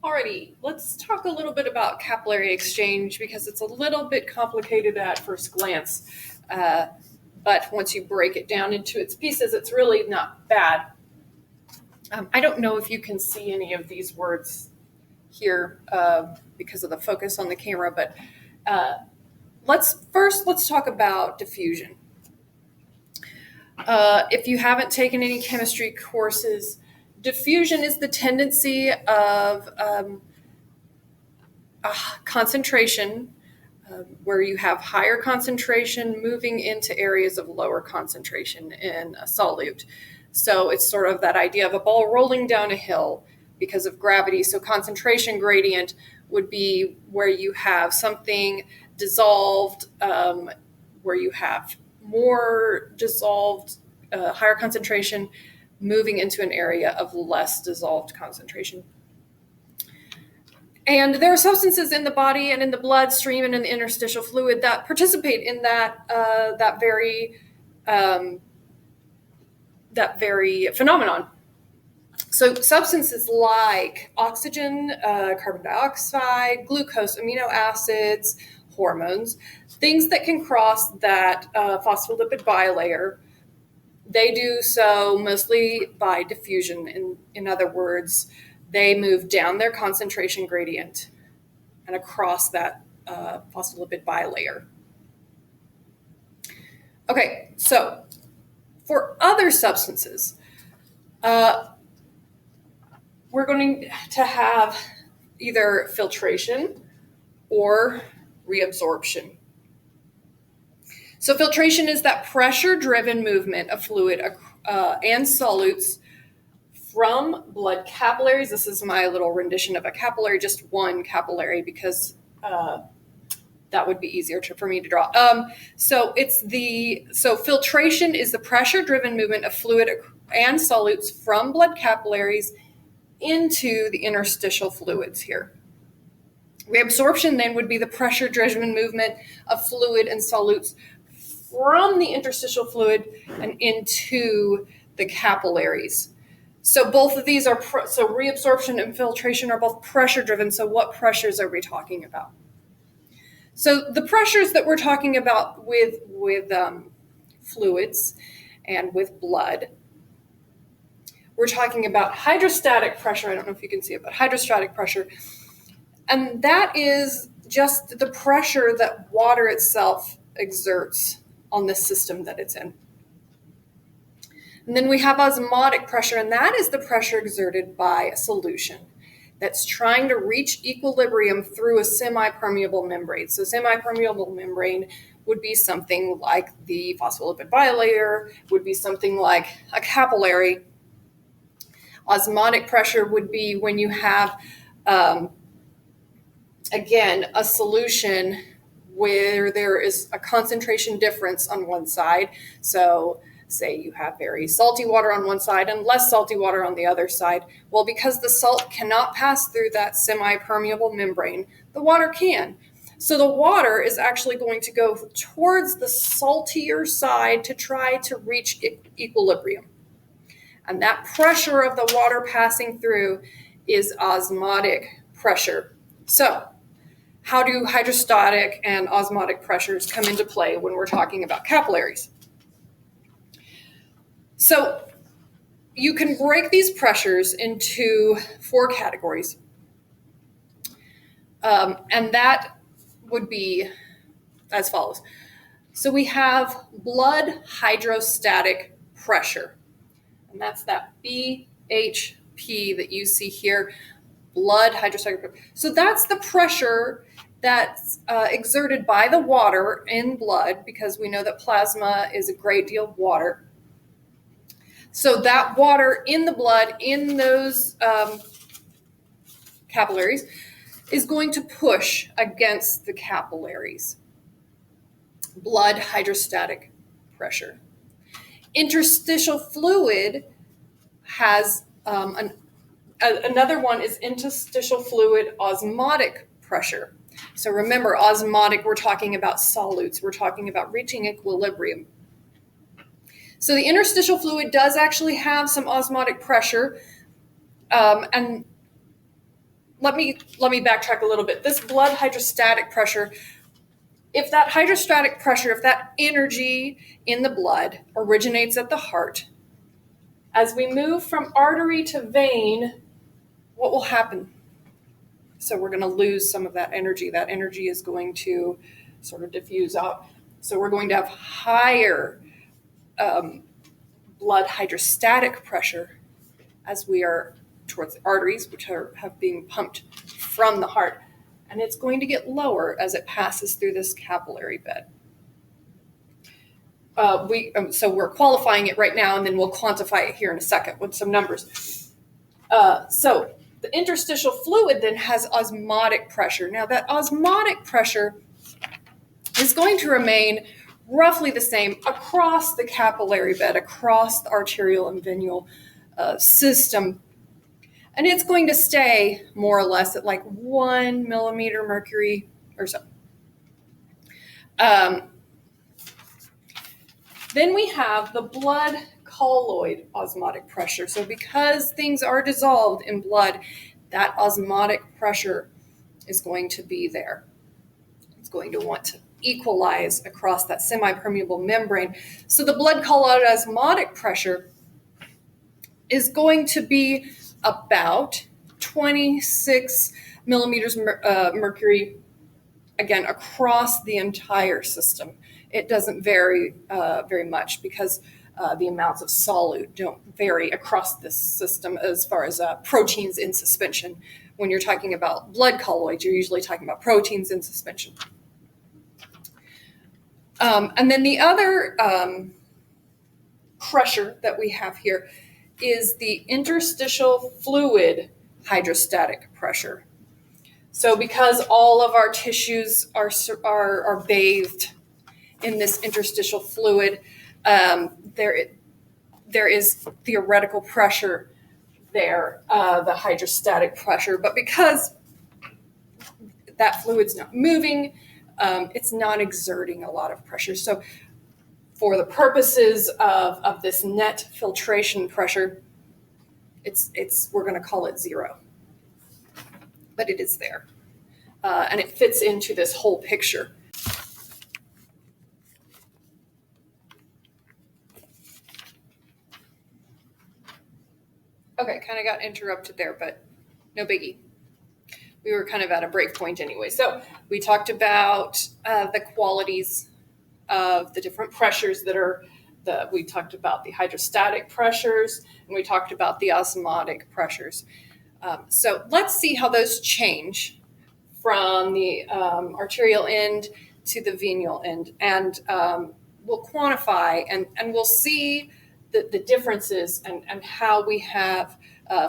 Alrighty, let's talk a little bit about capillary exchange because it's a little bit complicated at first glance. But once you break it down into its pieces, it's really not bad. I don't know if you can see any of these words here because of the focus on the camera, but let's talk about diffusion. If you haven't taken any chemistry courses, diffusion is the tendency of concentration where you have higher concentration moving into areas of lower concentration in a solute. So it's sort of that idea of a ball rolling down a hill because of gravity. So concentration gradient would be where you have something dissolved, where you have more dissolved, higher concentration moving into an area of less dissolved concentration. And there are substances in the body and in the bloodstream and in the interstitial fluid that participate in that very phenomenon. So substances like oxygen, carbon dioxide, glucose, amino acids, hormones, things that can cross that phospholipid bilayer, they do so mostly by diffusion. In other words, they move down their concentration gradient and across that phospholipid bilayer. Okay, so for other substances, we're going to have either filtration or reabsorption. So filtration is that pressure-driven movement of fluid and solutes from blood capillaries. This is my little rendition of a capillary, just one capillary, because that would be easier for me to draw. So filtration is the pressure-driven movement of fluid and solutes from blood capillaries into the interstitial fluids here. Reabsorption then would be the pressure-driven movement of fluid and solutes from the interstitial fluid and into the capillaries. So both of these are, so reabsorption and filtration are both pressure-driven. So what pressures are we talking about? So the pressures that we're talking about with fluids and with blood, we're talking about hydrostatic pressure. I don't know if you can see it, but hydrostatic pressure. And that is just the pressure that water itself exerts on the system that it's in. And then we have osmotic pressure, and that is the pressure exerted by a solution that's trying to reach equilibrium through a semi-permeable membrane. So semi-permeable membrane would be something like the phospholipid bilayer, would be something like a capillary. Osmotic pressure would be when you have, again, a solution where there is a concentration difference on one side. So say you have very salty water on one side and less salty water on the other side. Well, because the salt cannot pass through that semi-permeable membrane, the water can. So the water is actually going to go towards the saltier side to try to reach equilibrium. And that pressure of the water passing through is osmotic pressure. So how do hydrostatic and osmotic pressures come into play when we're talking about capillaries? So you can break these pressures into 4 categories. And that would be as follows. So we have blood hydrostatic pressure. And that's that BHP that you see here, blood hydrostatic pressure. So that's the pressure that's exerted by the water in blood, because we know that plasma is a great deal of water. So that water in the blood, in those capillaries, is going to push against the capillaries. Blood hydrostatic pressure. Interstitial fluid has another one is interstitial fluid osmotic pressure. So remember, osmotic, we're talking about solutes. We're talking about reaching equilibrium. So the interstitial fluid does actually have some osmotic pressure, and let me backtrack a little bit. This blood hydrostatic pressure, if that hydrostatic pressure, if that energy in the blood originates at the heart, as we move from artery to vein, what will happen? So we're going to lose some of that energy. That energy is going to sort of diffuse out. So we're going to have higher blood hydrostatic pressure as we are towards the arteries, which have being pumped from the heart. And it's going to get lower as it passes through this capillary bed. So we're qualifying it right now, and then we'll quantify it here in a second with some numbers. So the interstitial fluid then has osmotic pressure. Now that osmotic pressure is going to remain roughly the same across the capillary bed, across the arterial and venual system. And it's going to stay more or less at like 1 millimeter mercury or so. Then we have the blood colloid osmotic pressure. So because things are dissolved in blood, that osmotic pressure is going to be there. It's going to want to equalize across that semi-permeable membrane. So the blood colloid osmotic pressure is going to be about 26 millimeters mercury, again, across the entire system. It doesn't vary very much because the amounts of solute don't vary across this system as far as proteins in suspension. When you're talking about blood colloids, you're usually talking about proteins in suspension. And then the other pressure that we have here is the interstitial fluid hydrostatic pressure. So because all of our tissues are bathed in this interstitial fluid, there is theoretical pressure there, the hydrostatic pressure. But because that fluid's not moving, it's not exerting a lot of pressure. So for the purposes of this net filtration pressure, we're going to call it 0. But it is there. And it fits into this whole picture. Okay, kind of got interrupted there, but no biggie. We were kind of at a break point anyway. So we talked about the qualities of the different pressures we talked about the hydrostatic pressures, and we talked about the osmotic pressures. So let's see how those change from the arterial end to the venial end. And we'll quantify and we'll see the differences and how we have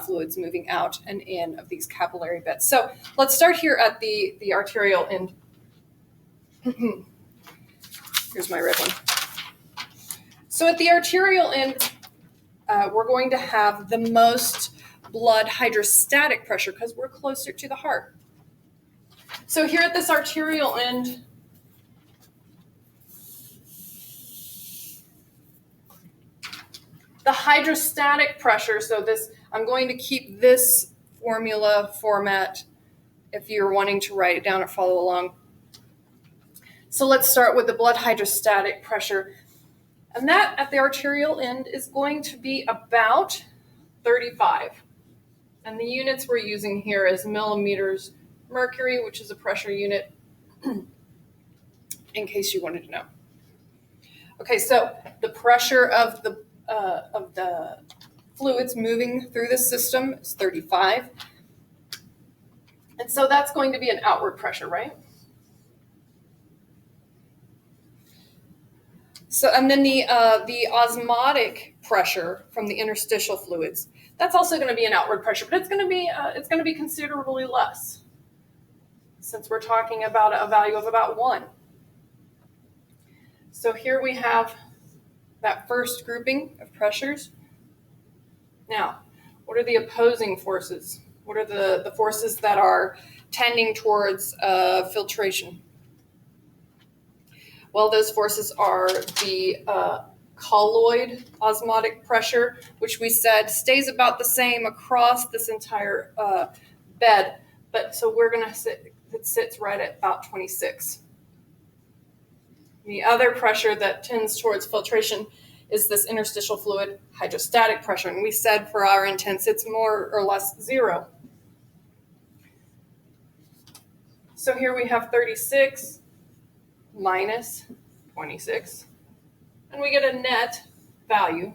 fluids moving out and in of these capillary beds. So let's start here at the arterial end. Here's my red one. So at the arterial end, we're going to have the most blood hydrostatic pressure because we're closer to the heart. So here at this arterial end, the hydrostatic pressure, so I'm going to keep this formula format if you're wanting to write it down or follow along. So let's start with the blood hydrostatic pressure. And that at the arterial end is going to be about 35. And the units we're using here is millimeters mercury, which is a pressure unit, in case you wanted to know. Okay, so the pressure of the fluids moving through the system is 35. And so that's going to be an outward pressure, right? So, and then the osmotic pressure from the interstitial fluids, that's also going to be an outward pressure, but it's going to be considerably less, since we're talking about a value of about 1. So here we have that first grouping of pressures. Now, what are the opposing forces? What are the forces that are tending towards filtration? Well, those forces are the colloid osmotic pressure, which we said stays about the same across this entire bed, But so we're going to sit, it sits right at about 26. The other pressure that tends towards filtration is this interstitial fluid hydrostatic pressure. And we said for our intents, it's more or less 0. So here we have 36 minus 26, and we get a net value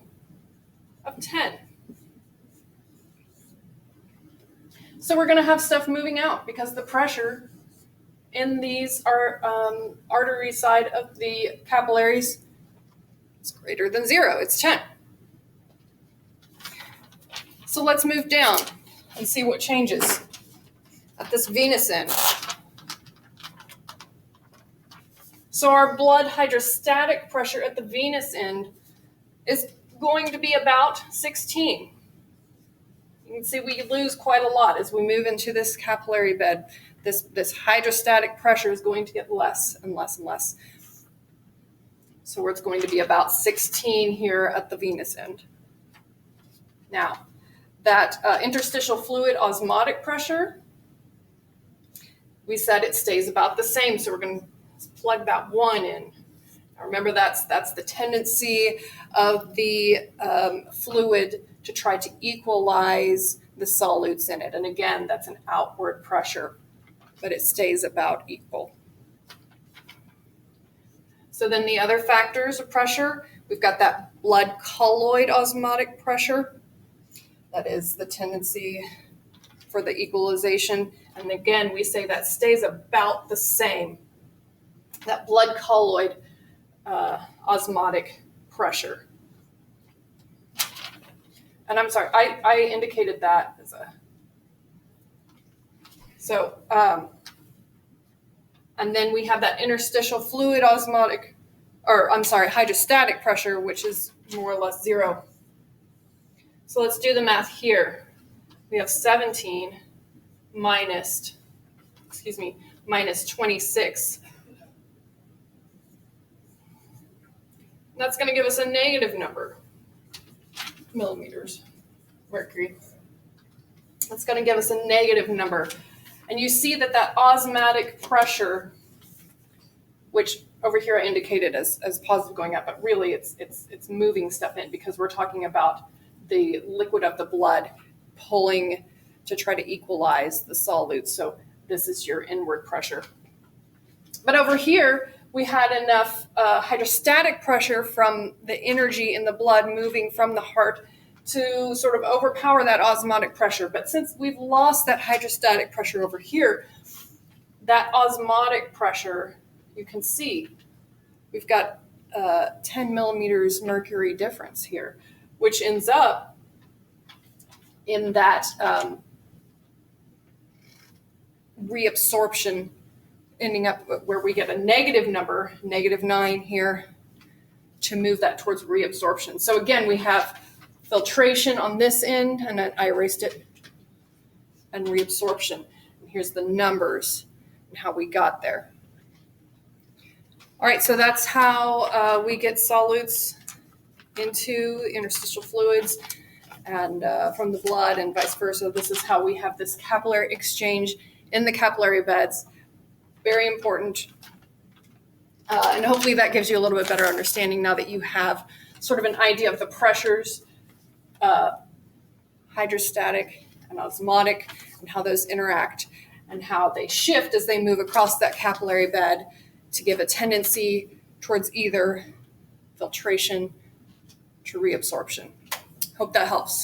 of 10. So we're going to have stuff moving out because the pressure in these artery side of the capillaries is greater than 0. It's 10. So let's move down and see what changes at this venous end. So our blood hydrostatic pressure at the venous end is going to be about 16. You can see we lose quite a lot as we move into this capillary bed. This hydrostatic pressure is going to get less and less and less. So it's going to be about 16 here at the venous end. Now, that interstitial fluid osmotic pressure, we said it stays about the same, so we're going to plug that 1 in. Now remember, that's the tendency of the fluid to try to equalize the solutes in it. And again, that's an outward pressure, but it stays about equal. So then the other factors of pressure, we've got that blood colloid osmotic pressure. That is the tendency for the equalization. And again, we say that stays about the same. That blood colloid osmotic pressure. And I'm sorry, I indicated that as a... So, and then we have that interstitial fluid osmotic, hydrostatic pressure, which is more or less 0. So let's do the math here. We have 17 minus 26. That's going to give us a negative number, millimeters mercury. That's going to give us a negative number. And you see that osmotic pressure, which over here I indicated as positive going up, but really it's moving stuff in because we're talking about the liquid of the blood pulling to try to equalize the solutes. So this is your inward pressure. But over here, we had enough hydrostatic pressure from the energy in the blood moving from the heart to sort of overpower that osmotic pressure. But since we've lost that hydrostatic pressure over here, that osmotic pressure, you can see we've got 10 millimeters mercury difference here, which ends up in that reabsorption, ending up where we get a negative number, -9 here, to move that towards reabsorption. So again, we have filtration on this end, and I erased it, and reabsorption. And here's the numbers and how we got there. All right, so that's how we get solutes into interstitial fluids and from the blood and vice versa. This is how we have this capillary exchange in the capillary beds. Very important. And hopefully that gives you a little bit better understanding now that you have sort of an idea of the pressures, hydrostatic and osmotic, and how those interact and how they shift as they move across that capillary bed to give a tendency towards either filtration to reabsorption. Hope that helps.